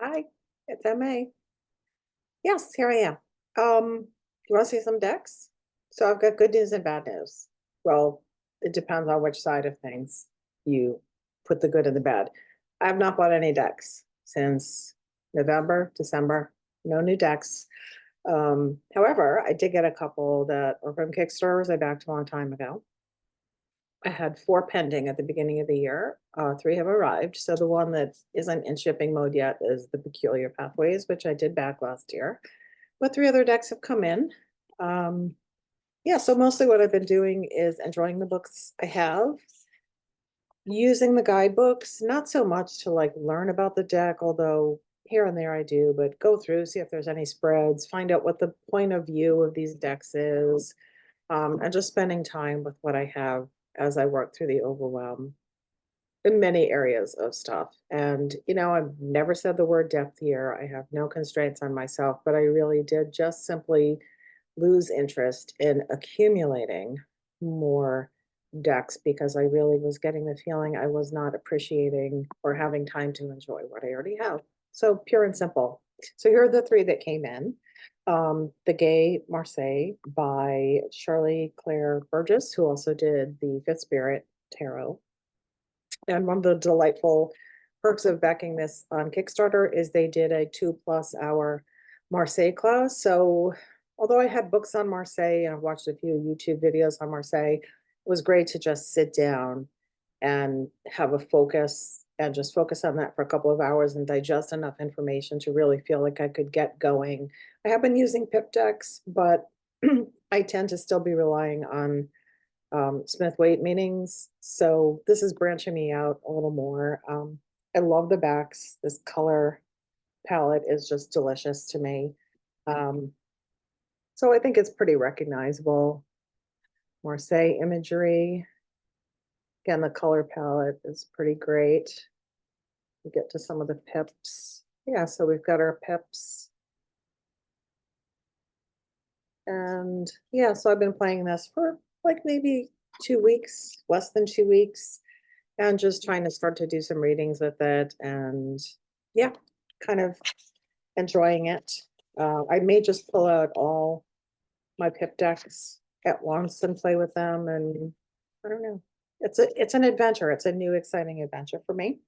Hi, it's MA. Yes, here I am. You want to see some decks? So I've got good news and bad news. Well, it depends on which side of things you put the good and the bad. I have not bought any decks since November, December. No new decks. However, I did get a couple that were from Kickstarters I backed a long time ago. I had 4 pending at the beginning of the year. 3 have arrived. So the one that isn't in shipping mode yet is the Peculiar Pathways, which I did back last year. But 3 other decks have come in. Yeah, so mostly what I've been doing is enjoying the books I have, using the guidebooks, not so much to like learn about the deck, although here and there I do, but go through, see if there's any spreads, find out what the point of view of these decks is, and just spending time with what I have as I work through the overwhelm in many areas of stuff. And, I've never said the word depth here. I have no constraints on myself, but I really did just simply lose interest in accumulating more decks because I really was getting the feeling I was not appreciating or having time to enjoy what I already have. So pure and simple. So here are the 3 that came in. The Gay Marseille by Shirley Claire Burgess, who also did the Fifth Spirit Tarot. And one of the delightful perks of backing this on Kickstarter is they did a 2+ hour Marseille class. So although I had books on Marseille and I've watched a few YouTube videos on Marseille, it was great to just sit down and have a focus and just focus on that for a couple of hours and digest enough information to really feel like I could get going. I have been using pip decks, but I tend to still be relying on Smith Waite meanings. So this is branching me out a little more. I love the backs. This color palette is just delicious to me. Um, so I think it's pretty recognizable. Marseille imagery. Again, the color palette is pretty great. We get to some of the pips. Yeah, so we've got our pips. And yeah, so I've been playing this for like maybe 2 weeks, less than 2 weeks, and just trying to start to do some readings with it. And yeah, kind of enjoying it. I may just pull out all my pip decks at once and play with them. And I don't know. It's an adventure. It's a new, exciting adventure for me.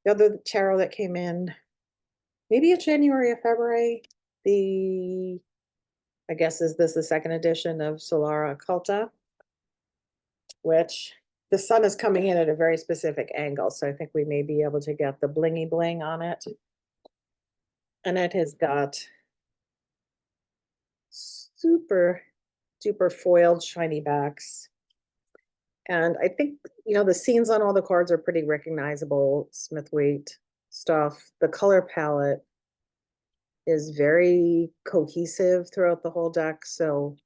The other tarot that came in, maybe in January or February, I guess is this the second edition of Solara Occulta, which the sun is coming in at a very specific angle. So I think we may be able to get the blingy bling on it. And it has got super duper foiled shiny backs. And I think, the scenes on all the cards are pretty recognizable Smith Waite stuff. The color palette is very cohesive throughout the whole deck. So,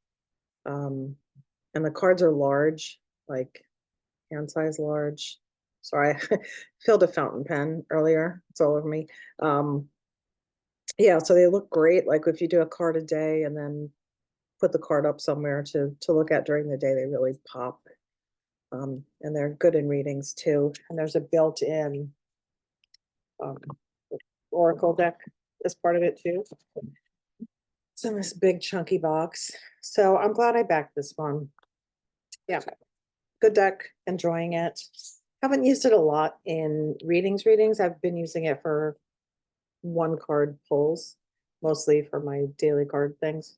and the cards are large, like hand size large. Sorry, I filled a fountain pen earlier. It's all over me. Yeah, so they look great. Like if you do a card a day and then put the card up somewhere to look at during the day, they really pop. And they're good in readings too. And there's a built-in Oracle deck as part of it too. It's in this big chunky box. So I'm glad I backed this one. Yeah, good deck, enjoying it. Haven't used it a lot in readings. I've been using it for 1 card pulls, mostly for my daily card things.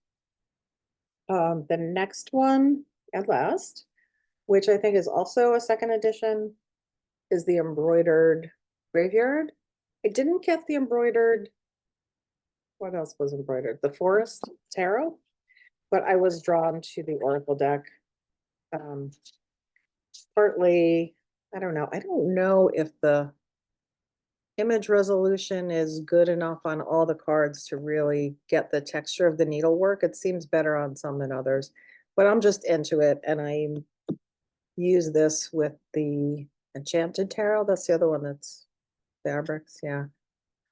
The next one, at last, which I think is also a second edition, is the Embroidered Graveyard. I didn't get the Embroidered, what else was embroidered? The Forest Tarot, but I was drawn to the Oracle deck. Partly, I don't know if the image resolution is good enough on all the cards to really get the texture of the needlework. It seems better on some than others, but I'm just into it. And I use this with the Enchanted Tarot. That's the other one that's fabrics. Yeah.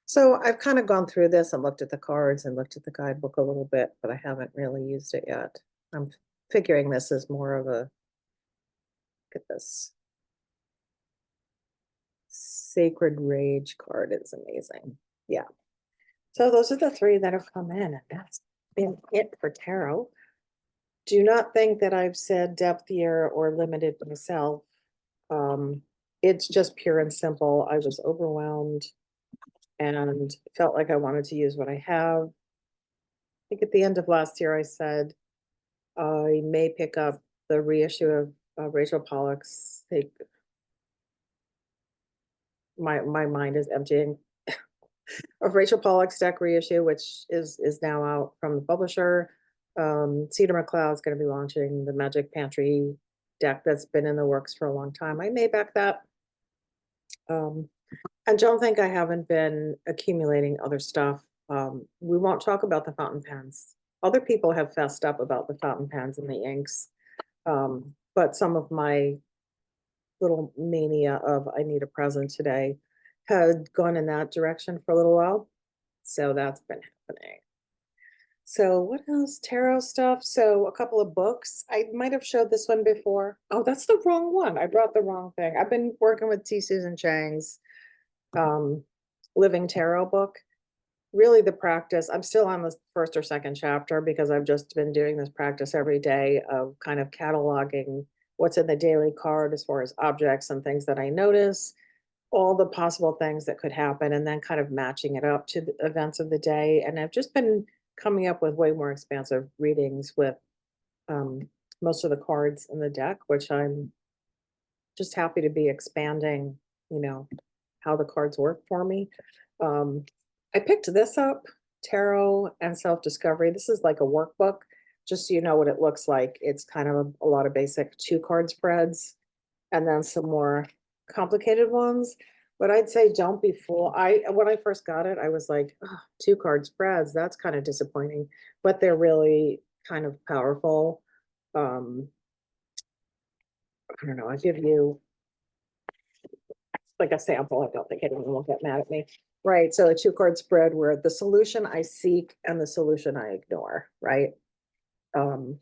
So I've kind of gone through this and looked at the cards and looked at the guidebook a little bit, but I haven't really used it yet. I'm figuring this is more of a, look at this, Sacred Rage card is amazing. Yeah. So those are the three that have come in, and that's been it for tarot. Do not think that I've said depthier or limited myself. It's just pure and simple. I was overwhelmed and felt like I wanted to use what I have. I think at the end of last year, I said I may pick up the reissue of Rachel Pollack's. My mind is emptying. Of Rachel Pollack's deck reissue, which is now out from the publisher. Cedar McCloud is going to be launching the Magic Pantry deck that's been in the works for a long time. I may back that. And don't think I haven't been accumulating other stuff. We won't talk about the fountain pens. Other people have fessed up about the fountain pens and the inks. But some of my little mania of I need a present today had gone in that direction for a little while. So that's been happening. So what else? Tarot stuff. So a couple of books. I might have showed this one before. Oh, that's the wrong one. I brought the wrong thing. I've been working with T. Susan Chang's Living Tarot book. Really the practice. I'm still on the first or second chapter because I've just been doing this practice every day of kind of cataloging what's in the daily card as far as objects and things that I notice, all the possible things that could happen, and then kind of matching it up to the events of the day. And I've just been coming up with way more expansive readings with most of the cards in the deck, which I'm just happy to be expanding, you know, how the cards work for me. I picked this up, Tarot and Self-Discovery. This is like a workbook, just so you know what it looks like. It's kind of a lot of basic 2-card spreads and then some more complicated ones. But I'd say don't be fooled. When I first got it, I was like, oh, 2-card spreads, that's kind of disappointing. But they're really kind of powerful. I don't know, I'll give you like a sample. I don't think anyone will get mad at me. Right, so a 2-card spread where the solution I seek and the solution I ignore, right? I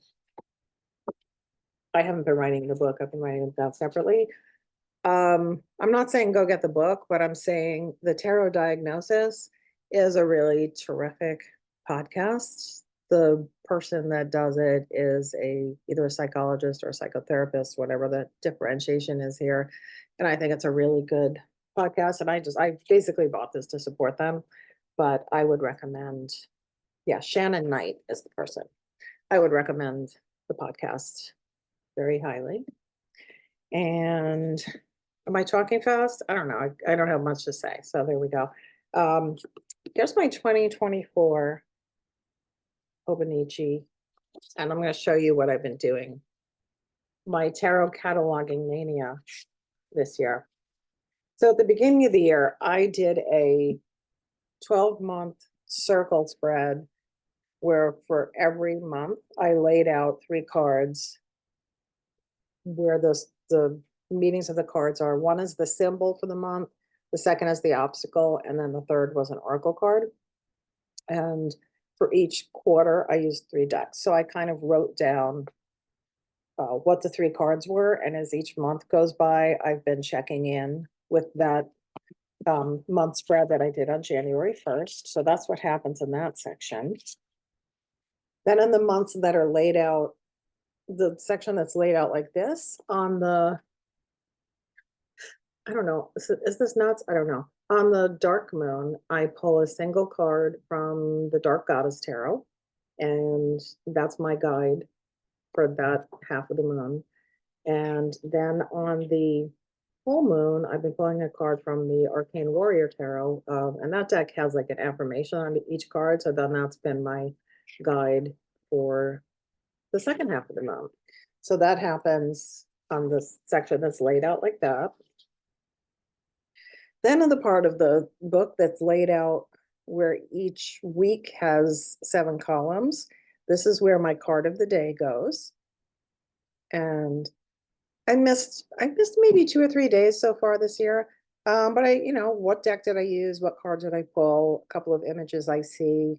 haven't been writing the book. I've been writing it down separately. I'm not saying go get the book, but I'm saying the Tarot Diagnosis is a really terrific podcast. The person that does it is either a psychologist or a psychotherapist, whatever the differentiation is here. And I think it's a really good podcast. And I basically bought this to support them, but I would recommend, yeah, Shannon Knight is the person. I would recommend the podcast very highly. And am I talking fast? I don't know. I don't have much to say. So there we go. Here's my 2024 Hobonichi, and I'm going to show you what I've been doing. My tarot cataloging mania this year. So at the beginning of the year, I did a 12-month circle spread where for every month I laid out 3 cards where the meanings of the cards are. One is the symbol for the month, the second is the obstacle, and then the third was an oracle card. And for each quarter, I used 3 decks. So I kind of wrote down what the 3 cards were. And as each month goes by, I've been checking in with that month spread that I did on January 1st. So that's what happens in that section. Then in the months that are laid out, the section that's laid out like this on the, I don't know, is this nuts? I don't know. On the dark moon, I pull a single card from the Dark Goddess Tarot, and that's my guide for that half of the moon. And then on the full moon, I've been pulling a card from the Arcane Warrior Tarot, and that deck has like an affirmation on each card. So then that's been my guide for the second half of the moon. So that happens on this section that's laid out like that. Then in the part of the book that's laid out where each week has 7 columns, this is where my card of the day goes. And I missed maybe 2 or 3 days so far this year. But what deck did I use? What cards did I pull? A couple of images I see,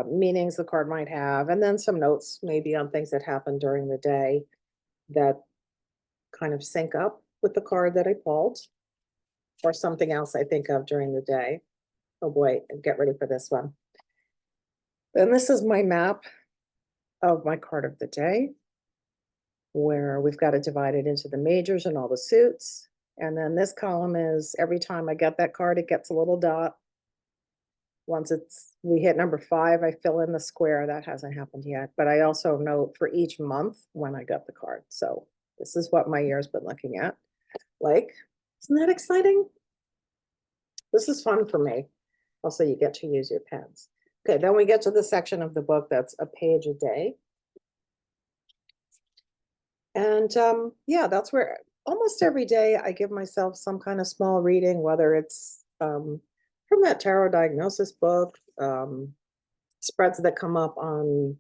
meanings the card might have, and then some notes maybe on things that happened during the day that kind of sync up with the card that I pulled. or something else I think of during the day. Oh boy, get ready for this one. Then this is my map of my card of the day, where we've got it divided into the majors and all the suits. And then this column is every time I get that card, it gets a little dot. Once we hit number 5, I fill in the square. That hasn't happened yet, but I also note for each month when I got the card. So this is what my year's been looking at. Like, isn't that exciting? This is fun for me. Also, you get to use your pens. Okay, then we get to the section of the book that's a page a day. And yeah, that's where almost every day I give myself some kind of small reading, whether it's from that tarot diagnosis book, spreads that come up on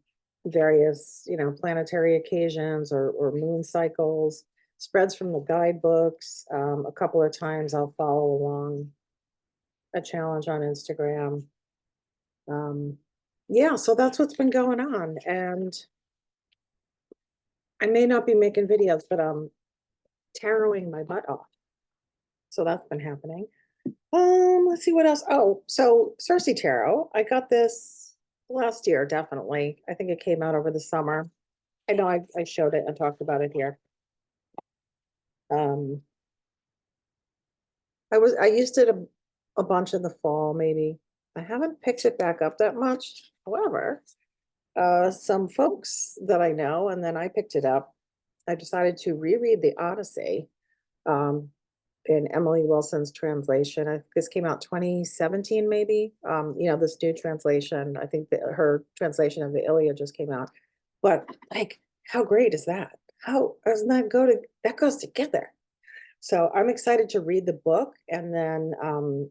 various, planetary occasions or moon cycles, spreads from the guidebooks. A couple of times I'll follow along a challenge on Instagram. Yeah, so that's what's been going on. And I may not be making videos, but I'm taroting my butt off. So that's been happening. Let's see what else. Oh, so Circe Tarot. I got this last year, definitely. I think it came out over the summer. I know I showed it and talked about it here. I used it a bunch in the fall, maybe. I haven't picked it back up that much. However, some folks that I know, and then I picked it up. I decided to reread the Odyssey in Emily Wilson's translation. This came out 2017, maybe. This new translation. I think that her translation of the Iliad just came out. But like, how great is that? How doesn't that that goes together? So I'm excited to read the book and then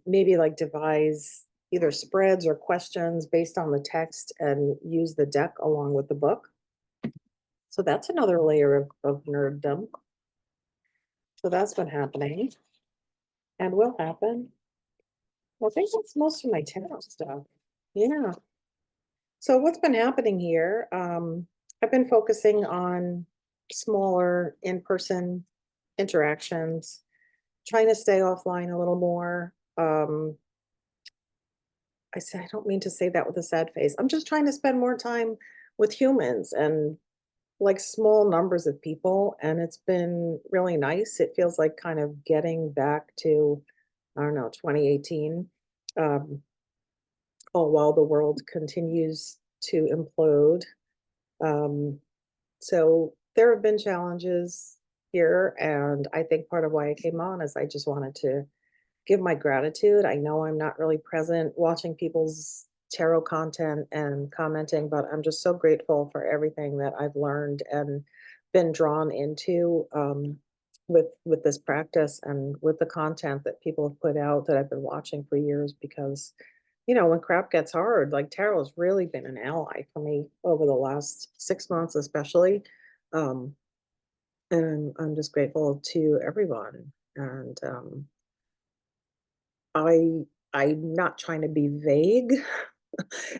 maybe like devise either spreads or questions based on the text and use the deck along with the book. So that's another layer of nerddom. So that's been happening and will happen. Well, I think that's most of my tarot stuff. Yeah. So what's been happening here? I've been focusing on smaller in-person interactions, trying to stay offline a little more. I don't mean to say that with a sad face. I'm just trying to spend more time with humans and like small numbers of people. And it's been really nice. It feels like kind of getting back to, I don't know, 2018. All while the world continues to implode. So there have been challenges here. And I think part of why I came on is I just wanted to give my gratitude. I know I'm not really present watching people's tarot content and commenting, but I'm just so grateful for everything that I've learned and been drawn into with this practice and with the content that people have put out that I've been watching for years. Because when crap gets hard, like tarot has really been an ally for me over the last 6 months, especially. And I'm just grateful to everyone. And I'm not trying to be vague,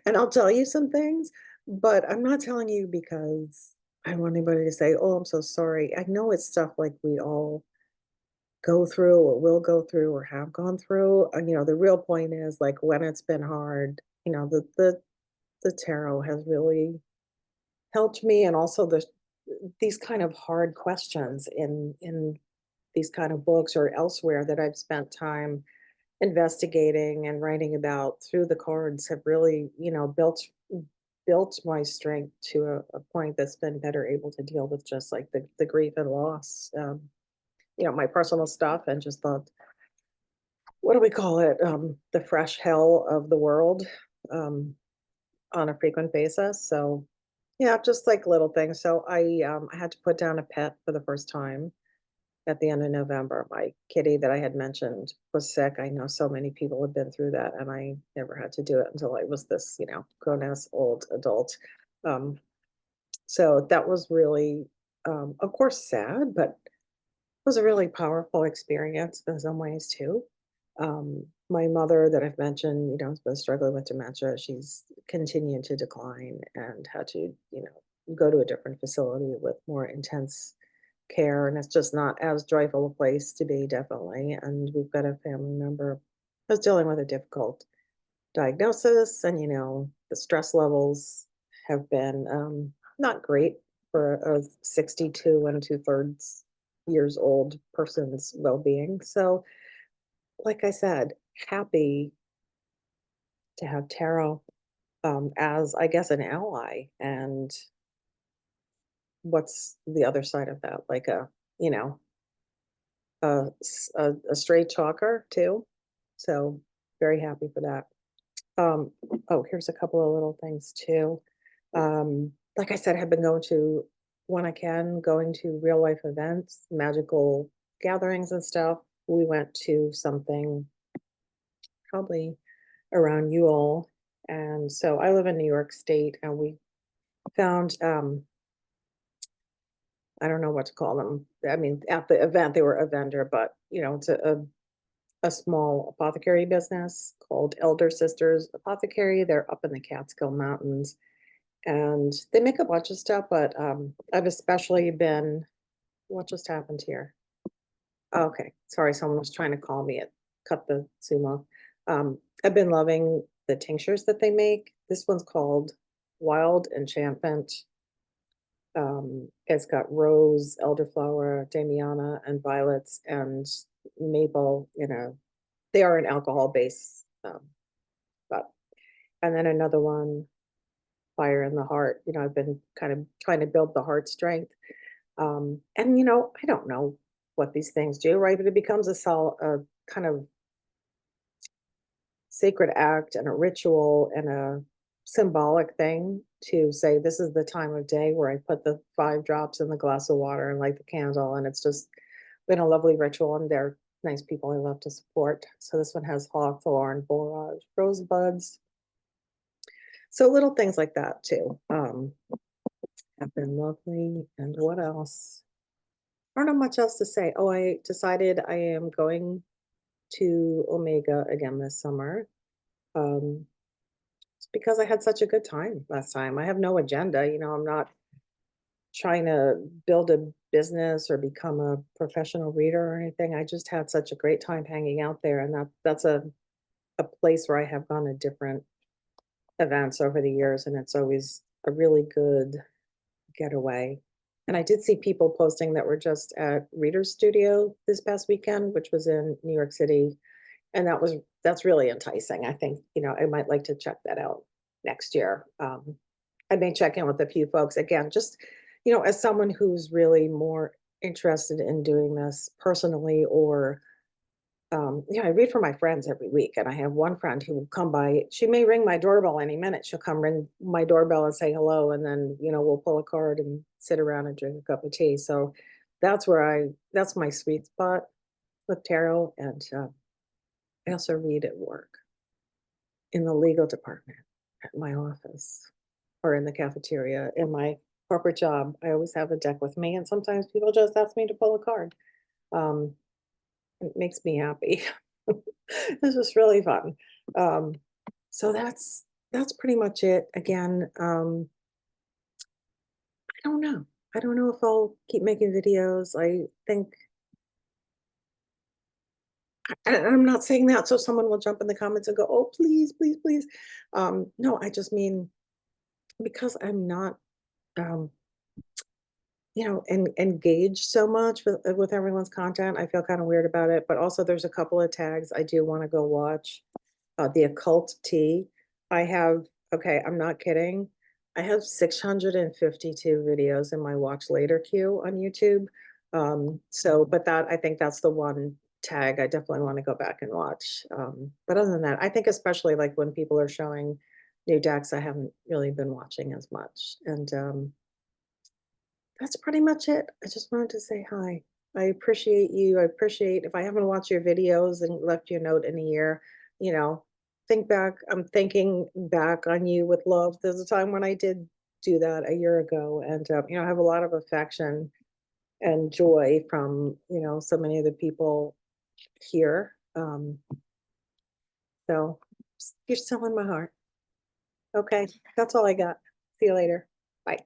and I'll tell you some things, but I'm not telling you because I want anybody to say, "Oh, I'm so sorry." I know it's stuff like we all go through or will go through or have gone through. The real point is like when it's been hard, the tarot has really helped me, and also these kind of hard questions in these kind of books or elsewhere that I've spent time investigating and writing about through the cards have really, built my strength to a point that's been better able to deal with just like the grief and loss, my personal stuff and just what do we call it? The fresh hell of the world on a frequent basis. So yeah, just like little things. So I had to put down a pet for the first time at the end of November. My kitty that I had mentioned was sick. I know so many people have been through that, and I never had to do it until I was this, grown-ass old adult. So that was really, of course, sad, but it was a really powerful experience in some ways too. My mother that I've mentioned, has been struggling with dementia. She's continued to decline and had to, go to a different facility with more intense care, and it's just not as joyful a place to be, definitely. And we've got a family member who's dealing with a difficult diagnosis, and the stress levels have been not great for a 62 and 2/3 years old person's well-being. So, like I said, happy to have tarot as, I guess, an ally. And what's the other side of that? Like you know, a straight talker too. So very happy for that. Oh, here's a couple of little things too. Like I said, I've been going to, when I can, going to real life events, magical gatherings and stuff. We went to something probably around Yule. And so I live in New York State, and we found, I don't know what to call them. I mean, at the event, they were a vendor, but it's a small apothecary business called Elder Sisters Apothecary. They're up in the Catskill Mountains, and they make a bunch of stuff, but I've especially been, what just happened here? Okay, sorry, someone was trying to call me. It cut the Zoom off. I've been loving the tinctures that they make. This one's called Wild Enchantment. It's got rose, elderflower, damiana, and violets, and maple. They are an alcohol base, but and then another one, fire in the heart. I've been kind of trying to build the heart strength. And I don't know what these things do, right? But it becomes a kind of sacred act and a ritual and a symbolic thing to say, this is the time of day where I put the 5 drops in the glass of water and light the candle. And it's just been a lovely ritual, and they're nice people I love to support. So this one has hawthorn, borage, rosebuds. So little things like that too have been lovely. And what else? I don't know much else to say. Oh, I decided I am going to Omega again this summer. It's because I had such a good time last time. I have no agenda. I'm not trying to build a business or become a professional reader or anything. I just had such a great time hanging out there, and that's a place where I have gone to different events over the years, and it's always a really good getaway. And I did see people posting that were just at Reader's Studio this past weekend, which was in New York City. And that's really enticing. I think, I might like to check that out next year. I may check in with a few folks again, just, as someone who's really more interested in doing this personally, or I read for my friends every week, and I have one friend who will come by. She may ring my doorbell any minute. She'll come ring my doorbell and say hello, and then we'll pull a card and sit around and drink a cup of tea. So that's my sweet spot with tarot. And I also read at work, in the legal department, at my office, or in the cafeteria. In my corporate job, I always have a deck with me, and sometimes people just ask me to pull a card. It makes me happy. This was really fun. So that's pretty much it. Again, I don't know. I don't know if I'll keep making videos. I think, and I'm not saying that so someone will jump in the comments and go, oh, please, please, please. No, I just mean, because I'm not, engaged so much with everyone's content. I feel kind of weird about it, but also there's a couple of tags I do want to go watch. The occult tea. Okay, I'm not kidding. I have 652 videos in my watch later queue on YouTube. But I think that's the one tag I definitely want to go back and watch. But other than that, I think especially like when people are showing new decks, I haven't really been watching as much. And that's pretty much it. I just wanted to say hi. I appreciate you. I appreciate, if I haven't watched your videos and left you a note in a year, think back. I'm thinking back on you with love. There's a time when I did do that a year ago, and I have a lot of affection and joy from so many of the people here. So you're still in my heart. Okay, that's all I got. See you later. Bye.